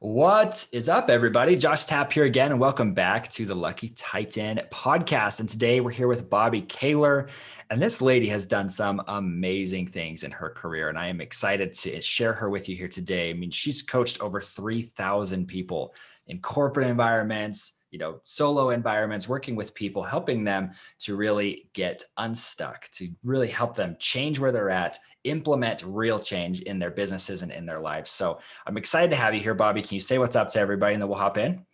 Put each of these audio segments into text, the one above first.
What is up, everybody? Josh Tapp here again, and welcome back to the Lucky Titan podcast. And today we're here with Bobbi Kahler, and this lady has done some amazing things in her career, and I am excited to share her with you here today. I mean, she's coached over 3,000 people in corporate environments, solo environments, working with people, helping them to really get unstuck, to really help them change where they're at, implement real change in their businesses and in their lives. So I'm excited to have you here, Bobbi. Can you say what's up to everybody and then we'll hop in?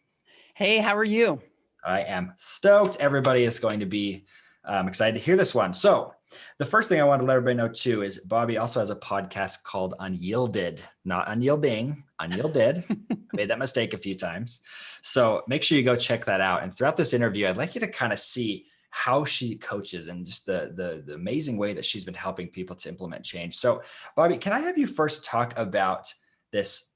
Hey, how are you? I am stoked. Everybody is going to be excited to hear this one. So the first thing I want to let everybody know too is Bobbi also has a podcast called UnYielded, not unyielding, UnYielded. I made that mistake a few times. So make sure you go check that out. And throughout this interview, I'd like you to kind of see how she coaches and just the amazing way that she's been helping people to implement change. So Bobbi, can I have you first talk about this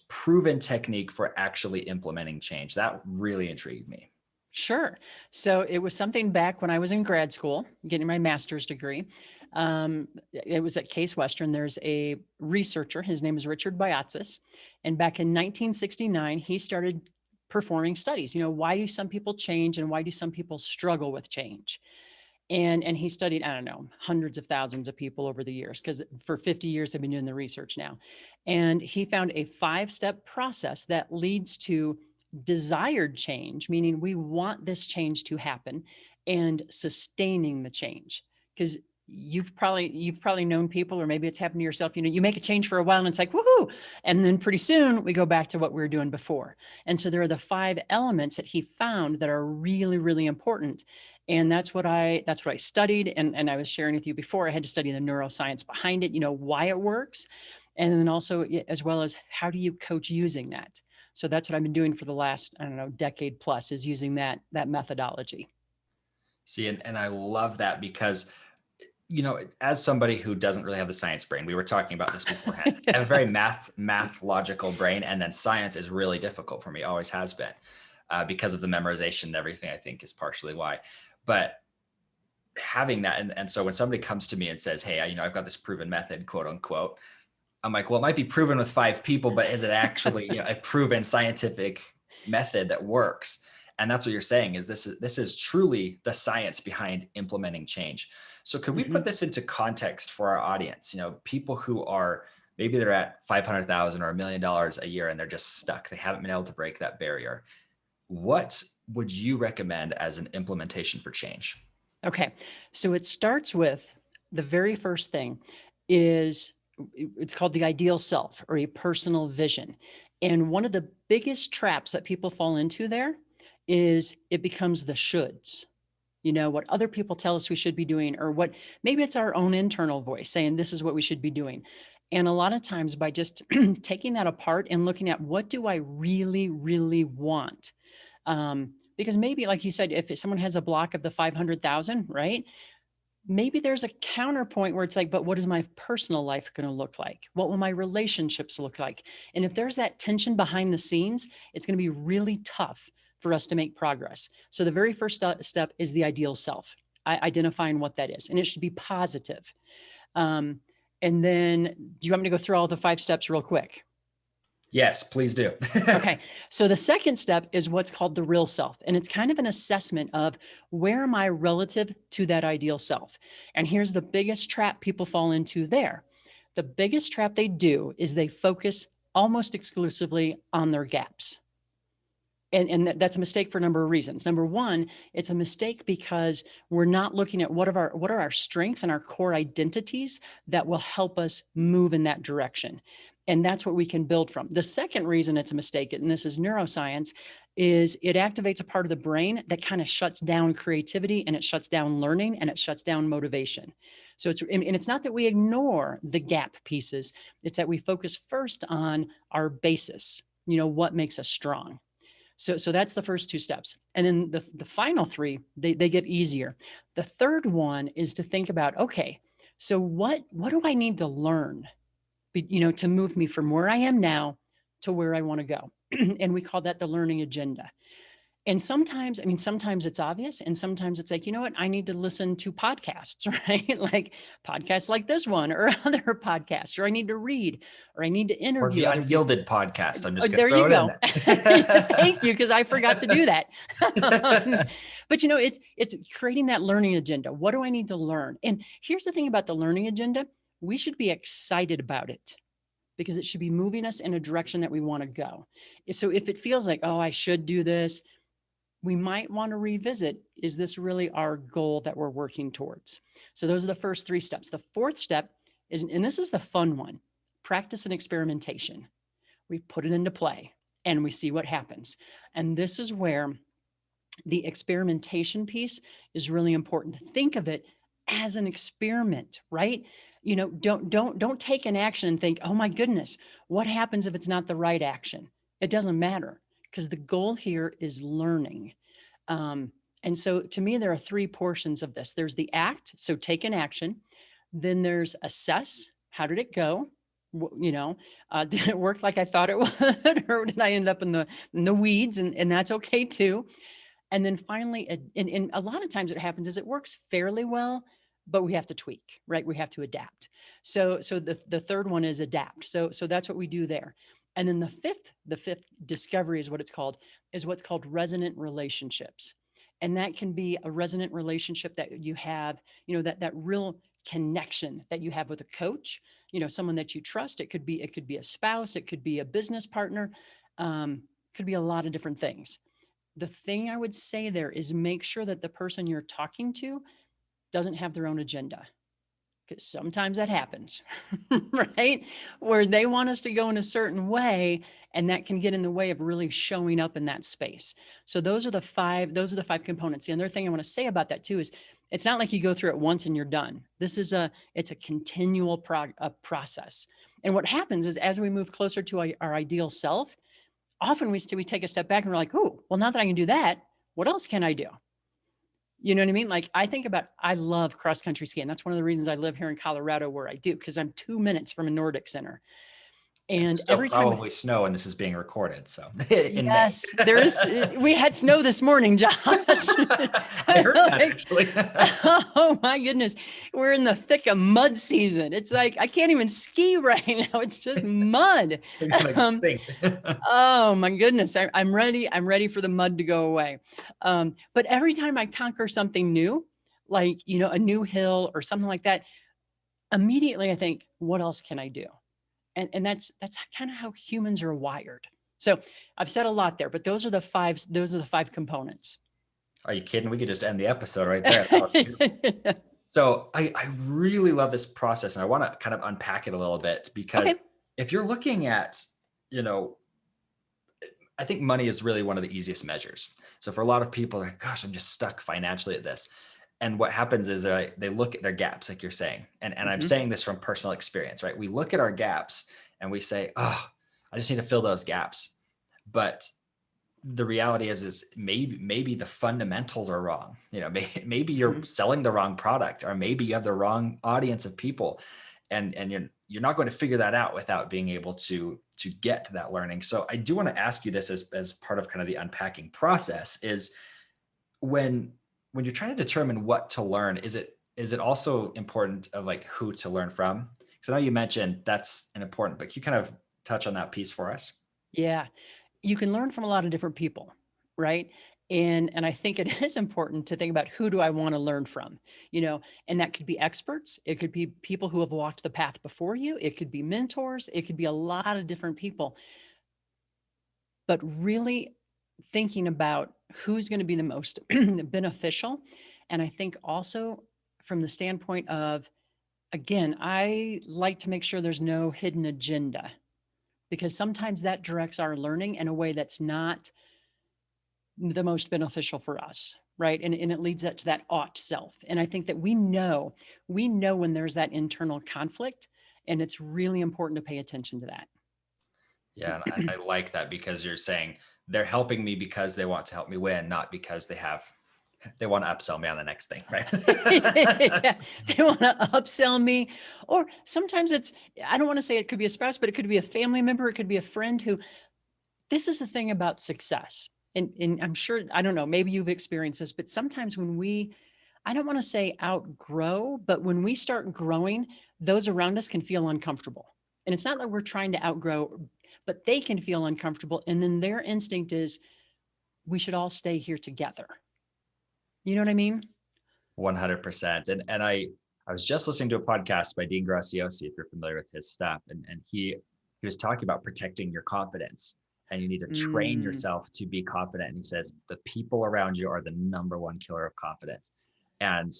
proven technique for actually implementing change? That really intrigued me. Sure. So it was something back when I was in grad school, getting my master's degree. It was at Case Western. There's a researcher, his name is Richard Biatsis. And back in 1969, he started performing studies. Why do some people change and why do some people struggle with change? And he studied, I don't know, hundreds of thousands of people over the years, because for 50 years, they've been doing the research now. And he found a 5-step process that leads to desired change, meaning we want this change to happen, and sustaining the change. Because you've probably known people, or maybe it's happened to yourself, you make a change for a while and it's like, woohoo. And then pretty soon we go back to what we were doing before. And so there are the 5 elements that he found that are really, really important. And that's what I studied. And I was sharing with you before, I had to study the neuroscience behind it, why it works. And then also, as well as how do you coach using that? So that's what I've been doing for the last, I don't know, decade plus, is using that methodology. See, and I love that because, as somebody who doesn't really have the science brain, we were talking about this beforehand. I have a very math logical brain, and then science is really difficult for me, always has been, because of the memorization and everything, I think is partially why. But having that, and so when somebody comes to me and says, hey, I've got this proven method, quote unquote, I'm like, well, it might be proven with 5 people, but is it actually a proven scientific method that works? And that's what you're saying is this is truly the science behind implementing change. So could we put this into context for our audience? People who are, maybe they're at 500,000 or $1 million a year and they're just stuck. They haven't been able to break that barrier. What would you recommend as an implementation for change? Okay. So it starts with the very first thing is, it's called the ideal self, or a personal vision. And one of the biggest traps that people fall into there is it becomes the shoulds. What other people tell us we should be doing, or what maybe it's our own internal voice saying this is what we should be doing. And a lot of times by just taking that apart and looking at what do I really, really want? Because maybe, like you said, if someone has a block of the 500,000, right? Maybe there's a counterpoint where it's like, but what is my personal life going to look like? What will my relationships look like? And if there's that tension behind the scenes, it's going to be really tough for us to make progress. So the very first step is the ideal self, identifying what that is. And it should be positive. And then do you want me to go through all the 5 steps real quick? Yes, please do. Okay. So the second step is what's called the real self. And it's kind of an assessment of where am I relative to that ideal self? And here's the biggest trap people fall into there. The biggest trap they do is they focus almost exclusively on their gaps. And that's a mistake for a number of reasons. Number one, it's a mistake because we're not looking at what are our strengths and our core identities that will help us move in that direction. And that's what we can build from. The second reason it's a mistake, and this is neuroscience, is it activates a part of the brain that kind of shuts down creativity, and it shuts down learning, and it shuts down motivation. So it's not that we ignore the gap pieces. It's that we focus first on our basis, what makes us strong. So that's the first 2 steps. And then the final 3, they get easier. The third one is to think about, okay, so what do I need to learn, to move me from where I am now to where I want to go? And we call that the learning agenda. And sometimes, I mean, sometimes it's obvious, and sometimes it's like, you know what, I need to listen to podcasts, right? Like podcasts like this one or other podcasts, or I need to read, or I need to Or the interview other people. UnYielded podcast. I'm Oh, just going to there you throw it in go. there. Thank you, because I forgot to do that. But you know, it's creating that learning agenda. What do I need to learn? And here's the thing about the learning agenda: we should be excited about it because it should be moving us in a direction that we want to go. So if it feels like, oh, I should do this, we might want to revisit, is this really our goal that we're working towards? So those are the first three steps. The fourth step is, and this is the fun one, practice and experimentation. We put it into play and we see what happens. And this is where the experimentation piece is really important. Think of it as an experiment, right? You know, don't take an action and think, oh my goodness, what happens if it's not the right action? It doesn't matter, because the goal here is learning. And so to me, there are three portions of this. There's the act, so take an action. Then there's assess, how did it go? You know, did it work like I thought it would, or did I end up in the weeds? And that's okay too. And then finally, and a lot of times what happens is it works fairly well, but we have to tweak, right? We have to adapt. So the third one is adapt. So that's what we do there. And then the fifth discovery is what's called resonant relationships. And that can be a resonant relationship that you have, you know, that real connection that you have with a coach, you know, someone that you trust. It could be a spouse, it could be a business partner, could be a lot of different things. The thing I would say there is make sure that the person you're talking to doesn't have their own agenda, because sometimes that happens, right? Where they want us to go in a certain way, and that can get in the way of really showing up in that space. So those are the five components. The other thing I want to say about that too is it's not like you go through it once and you're done. It's a continual process. And what happens is as we move closer to our ideal self, often we take a step back and we're like, oh, well, now that I can do that, what else can I do? You know what I mean? Like I love cross country skiing. That's one of the reasons I live here in Colorado where I do, because I'm 2 minutes from a Nordic center. There's And still every time, probably snow and this is being recorded. So in May. yes, we had snow this morning, Josh. I heard that Like, actually. oh my goodness. We're in the thick of mud season. It's like, I can't even ski right now. It's just mud. You're gonna Um, sink. Oh my goodness. I'm ready. I'm ready for the mud to go away. But every time I conquer something new, like, you know, a new hill or something like that, immediately I think, what else can I do? And that's kind of how humans are wired. So I've said a lot there, but those are the five components. Are you kidding? We could just end the episode right there. That was beautiful. So I really love this process, and I want to kind of unpack it a little bit, because Okay. if you're looking at, you know, I think money is really one of the easiest measures. So for a lot of people, they're like, gosh, I'm just stuck financially at this. And what happens is they look at their gaps, like you're saying. And I'm Mhm. saying this from personal experience, right? We look at our gaps and we say, oh, I just need to fill those gaps. But the reality is maybe the fundamentals are wrong. You know, maybe you're Mhm. selling the wrong product, or maybe you have the wrong audience of people, and you're not going to figure that out without being able to get to that learning. So I do want to ask you this as part of kind of the unpacking process: is when you're trying to determine what to learn, is it also important of like who to learn from? Because I know you mentioned that's an important, but can you kind of touch on that piece for us? Yeah. You can learn from a lot of different people, right? And I think it is important to think about, who do I want to learn from? You know, and that could be experts, it could be people who have walked the path before you, it could be mentors, it could be a lot of different people. But really thinking about who's going to be the most beneficial. And I think also from the standpoint of, again, I like to make sure there's no hidden agenda, because sometimes that directs our learning in a way that's not the most beneficial for us, right? And it leads that to that ought self. And I think that we know when there's that internal conflict, and it's really important to pay attention to that. Yeah, and I like that, because you're saying they're helping me because they want to help me win, not because they want to upsell me on the next thing, right? Yeah, they want to upsell me. Or sometimes I don't want to say it could be a spouse, but it could be a family member, it could be a friend who, this is the thing about success. and I'm sure, I don't know, maybe you've experienced this, but sometimes when I don't want to say outgrow, but when we start growing, those around us can feel uncomfortable. And it's not that we're trying to outgrow, but they can feel uncomfortable. And then their instinct is, we should all stay here together. You know what I mean? 100%. And I was just listening to a podcast by Dean Graciosi, if you're familiar with his stuff, and he was talking about protecting your confidence, and you need to train Mm, yourself to be confident. And he says the people around you are the number one killer of confidence. And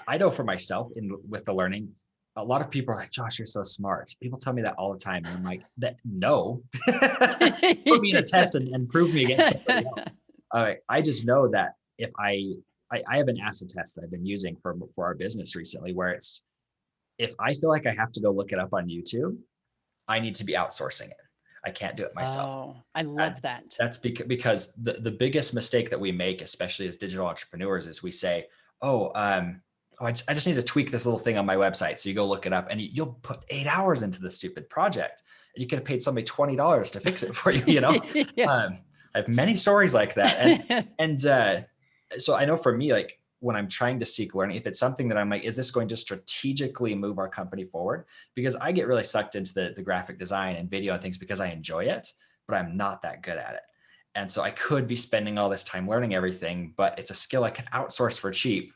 I know for myself with the learning, a lot of people are like, Josh, you're so smart. People tell me that all the time. And I'm like, that no, put me in a test and prove me against somebody else. I just know that if I have an acid test that I've been using for our business recently, where it's, if I feel like I have to go look it up on YouTube, I need to be outsourcing it. I can't do it myself. oh, I And love that. that's because the biggest mistake that we make, especially as digital entrepreneurs, is we say, oh, I just need to tweak this little thing on my website. So you go look it up and you'll put 8 hours into the stupid project. And you could have paid somebody $20 to fix it for you, you know? Yeah. I have many stories like that. And so I know for me, like when I'm trying to seek learning, if it's something that I'm like, is this going to strategically move our company forward? Because I get really sucked into the graphic design and video and things because I enjoy it, but I'm not that good at it. And so I could be spending all this time learning everything, but it's a skill I could outsource for cheap.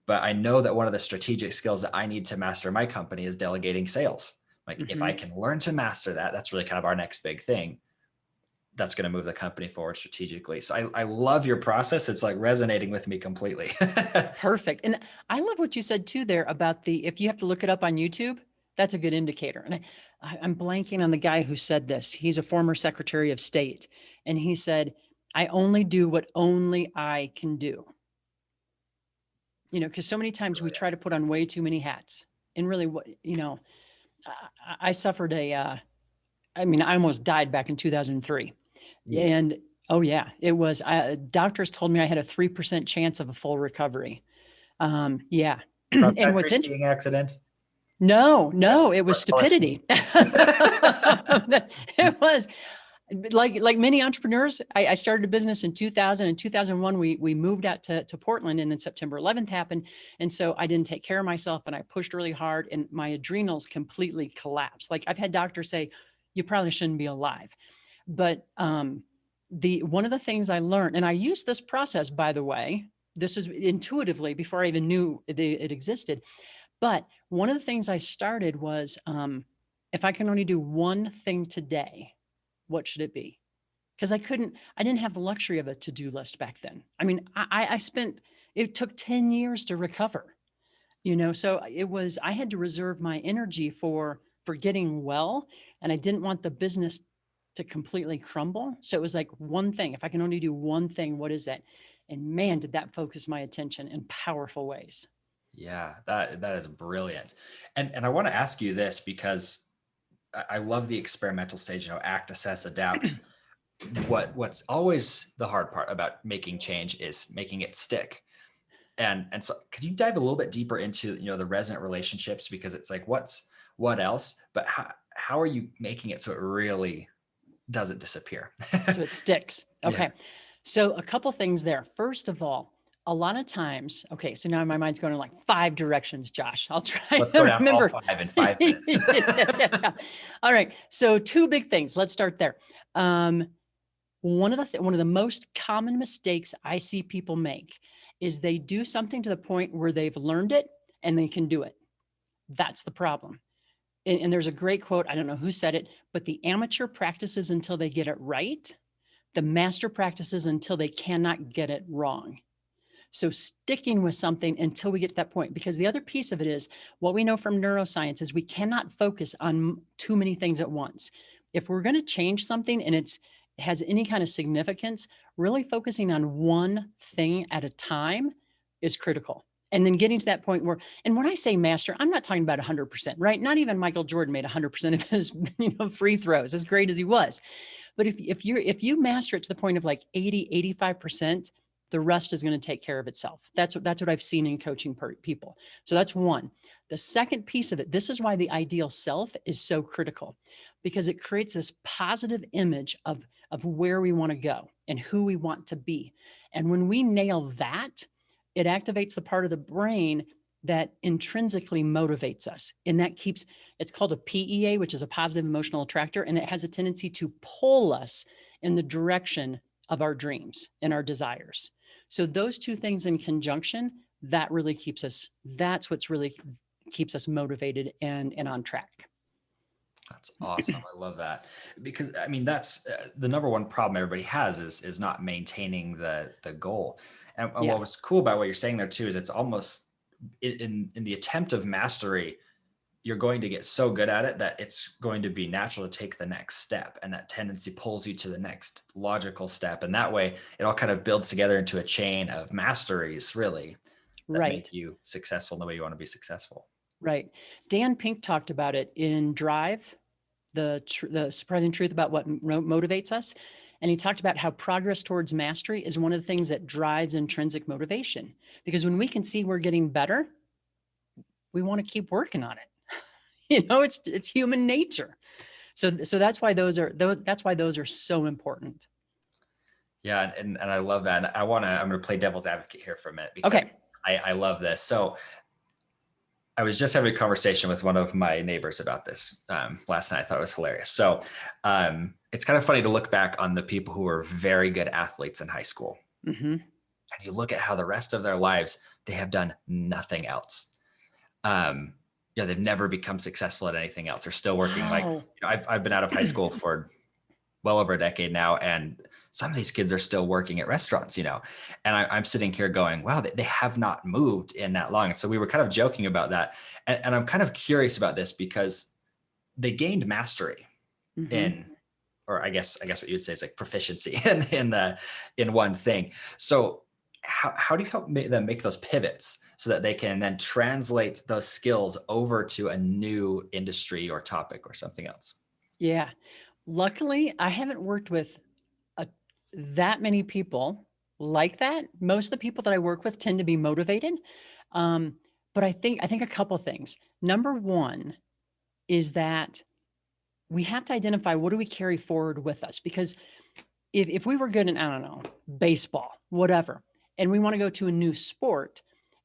But I know that one of the strategic skills that I need to master in my company is delegating sales. Like if I can learn to master that, that's really kind of our next big thing. That's going to move the company forward strategically. So I love your process. It's like resonating with me completely. Perfect. And I love what you said too there about if you have to look it up on YouTube, that's a good indicator. And I'm blanking on the guy who said this. He's a former Secretary of State. And he said, I only do what only I can do. You know, because so many times we try to put on way too many hats. And really what, I suffered I almost died back in 2003. Yeah. And oh yeah, it was, doctors told me I had a 3% chance of a full recovery. Yeah. And what's interesting, Skiing accident? no, it was stupidity. It was like many entrepreneurs. I started a business in 2000. In 2001, we moved out to Portland, and then September 11th happened. And so I didn't take care of myself, and I pushed really hard, and my adrenals completely collapsed. Like I've had doctors say, you probably shouldn't be alive. But one of the things I learned, and I used this process, by the way, this is intuitively before I even knew it existed. But one of the things I started was, if I can only do one thing today, what should it be? Because I didn't have the luxury of a to-do list back then. I mean, it took 10 years to recover, so I had to reserve my energy for getting well, and I didn't want the business to completely crumble. So it was like one thing. If I can only do one thing, what is that? And man, did that focus my attention in powerful ways. Yeah, that is brilliant. And I want to ask you this because I love the experimental stage, act, assess, adapt. What's always the hard part about making change is making it stick. And so could you dive a little bit deeper into, the resonant relationships, because it's like, what else, but how are you making it so it really doesn't disappear? So it sticks. Okay. Yeah. So a couple things there. First of all, a lot of times, okay, so now my mind's going in like 5 directions, Josh. I'll try Let's to go down remember. all 5 in 5 minutes. Yeah. All right. So 2 big things. Let's start there. One of the most common mistakes I see people make is they do something to the point where they've learned it and they can do it. That's the problem. And there's a great quote. I don't know who said it, but the amateur practices until they get it right. The master practices until they cannot get it wrong. So sticking with something until we get to that point, because the other piece of it is what we know from neuroscience is we cannot focus on too many things at once. If we're going to change something and it has any kind of significance, really focusing on one thing at a time is critical. And then getting to that point where, and when I say master, I'm not talking about 100%, right? Not even Michael Jordan made 100% of his free throws, as great as he was. But if you master it to the point of like 80, 85%, The rest is going to take care of itself. That's what I've seen in coaching people. So that's one. The second piece of it, this is why the ideal self is so critical, because it creates this positive image of where we want to go and who we want to be. And when we nail that, it activates the part of the brain that intrinsically motivates us. And that keeps, it's called a PEA, which is a positive emotional attractor. And it has a tendency to pull us in the direction of our dreams and our desires. So those two things in conjunction, that really keeps us, that's what's really keeps us motivated and on track. That's awesome. I love that, because I mean, that's the number one problem everybody has is not maintaining the goal. And Yeah. what was cool about what you're saying there too is it's almost in the attempt of mastery, you're going to get so good at it that it's going to be natural to take the next step, and that tendency pulls you to the next logical step, and that way it all kind of builds together into a chain of masteries, really, that Right. make you successful in the way you want to be successful. Right. Dan Pink talked about it in Drive, the surprising truth about what motivates us. And he talked about how progress towards mastery is one of the things that drives intrinsic motivation. Because when we can see we're getting better, we want to keep working on it. It's human nature. So that's why those are so important. Yeah, and I love that. And I'm gonna play devil's advocate here for a minute, because Okay. I love this. So I was just having a conversation with one of my neighbors about this last night. I thought it was hilarious. So it's kind of funny to look back on the people who were very good athletes in high school, Mm-hmm. and you look at how the rest of their lives they have done nothing else. They've never become successful at anything else. They're still working. Like, Wow. I've been out of high school for well over a decade now, and some of these kids are still working at restaurants, and I'm sitting here going, wow, they have not moved in that long. And so we were kind of joking about that, and I'm kind of curious about this, because they gained mastery Mm-hmm. in, or I guess what you would say is like proficiency in one thing. So how do you help them make those pivots so that they can then translate those skills over to a new industry or topic or something else? Yeah. Luckily, I haven't worked with that many people like that. Most of the people that I work with tend to be motivated. Um, but I think a couple things. Number one is that we have to identify what do we carry forward with us, because if we were good in, I don't know, baseball, whatever, and we want to go to a new sport,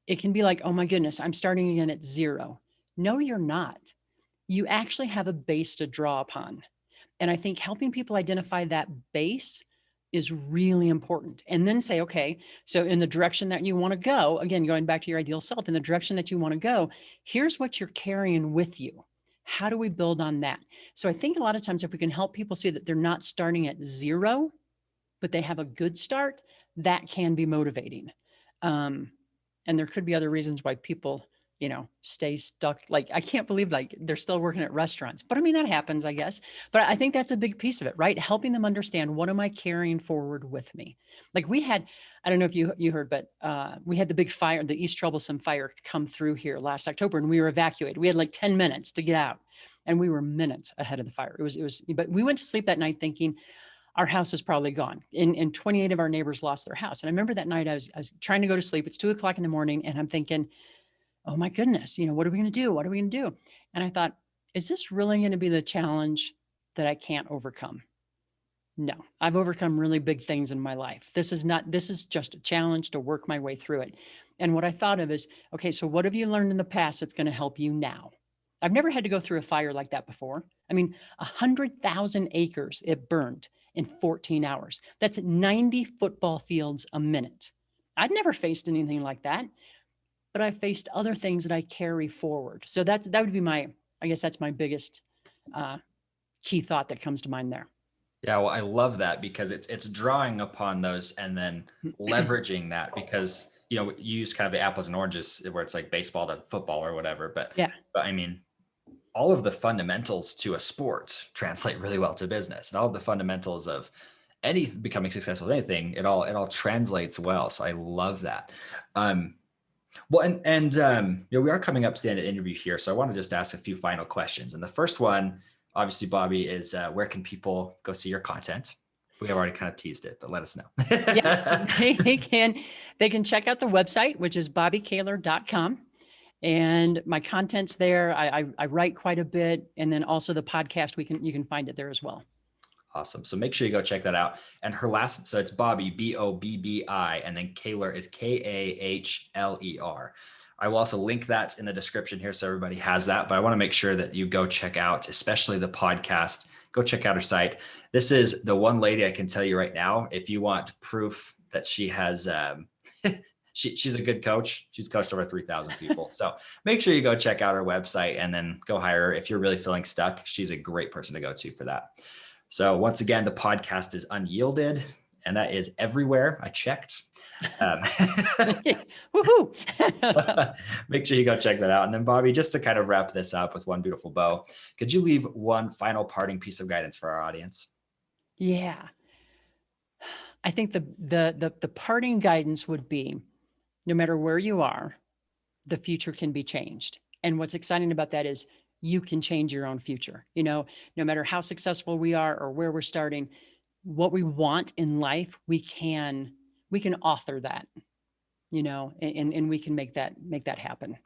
it can be like, oh my goodness, I'm starting again at zero. No, you're not. You actually have a base to draw upon. And I think helping people identify that base is really important. And then say, okay, so in the direction that you want to go, again, going back to your ideal self, in the direction that you want to go, here's what you're carrying with you. How do we build on that? So I think a lot of times if we can help people see that they're not starting at zero, but they have a good start, that can be motivating. And there could be other reasons why people, stay stuck. Like, I can't believe like they're still working at restaurants, but I mean, that happens, I guess. But I think that's a big piece of it, right? Helping them understand, what am I carrying forward with me? Like we had, I don't know if you heard, but we had the big fire, the East Troublesome fire come through here last October, and we were evacuated. We had like 10 minutes to get out, and we were minutes ahead of the fire. But we went to sleep that night thinking, our house is probably gone. And 28 of our neighbors lost their house. And I remember that night I was trying to go to sleep. It's 2:00 in the morning. And I'm thinking, oh my goodness, what are we going to do? What are we going to do? And I thought, is this really going to be the challenge that I can't overcome? No, I've overcome really big things in my life. This is just a challenge to work my way through it. And what I thought of is, okay, so what have you learned in the past that's going to help you now? I've never had to go through a fire like that before. I mean, 100,000 acres it burned in 14 hours. That's 90 football fields a minute. I'd never faced anything like that, but I faced other things that I carry forward. So that would be I guess that's my biggest key thought that comes to mind there. Yeah, well, I love that, because it's drawing upon those and then leveraging that, because you use kind of the apples and oranges where it's like baseball to football or whatever, but Yeah. I mean, all of the fundamentals to a sport translate really well to business, and all of the fundamentals of any becoming successful at anything, it all translates well. So I love that. Well, and we are coming up to the end of the interview here, so I want to just ask a few final questions. And the first one, obviously, Bobbi, is where can people go see your content? We have already kind of teased it, but let us know. Yeah, they can check out the website, which is bobbikahler.com. And my content's there. I write quite a bit. And then also the podcast, you can find it there as well. Awesome. So make sure you go check that out. And her last, so it's Bobbi, Bobbi, and then Kahler is Kahler. I will also link that in the description here so everybody has that. But I want to make sure that you go check out, especially the podcast. Go check out her site. This is the one lady I can tell you right now, if you want proof that she has, she's a good coach. She's coached over 3,000 people. So make sure you go check out her website and then go hire her. If you're really feeling stuck, she's a great person to go to for that. So once again, the podcast is UnYielded, and that is everywhere. I checked. Woohoo! Make sure you go check that out. And then Bobbi, just to kind of wrap this up with one beautiful bow, could you leave one final parting piece of guidance for our audience? Yeah. I think the parting guidance would be, no matter where you are, the future can be changed. And what's exciting about that is you can change your own future. No matter how successful we are or where we're starting, what we want in life, we can author that, and we can make that happen.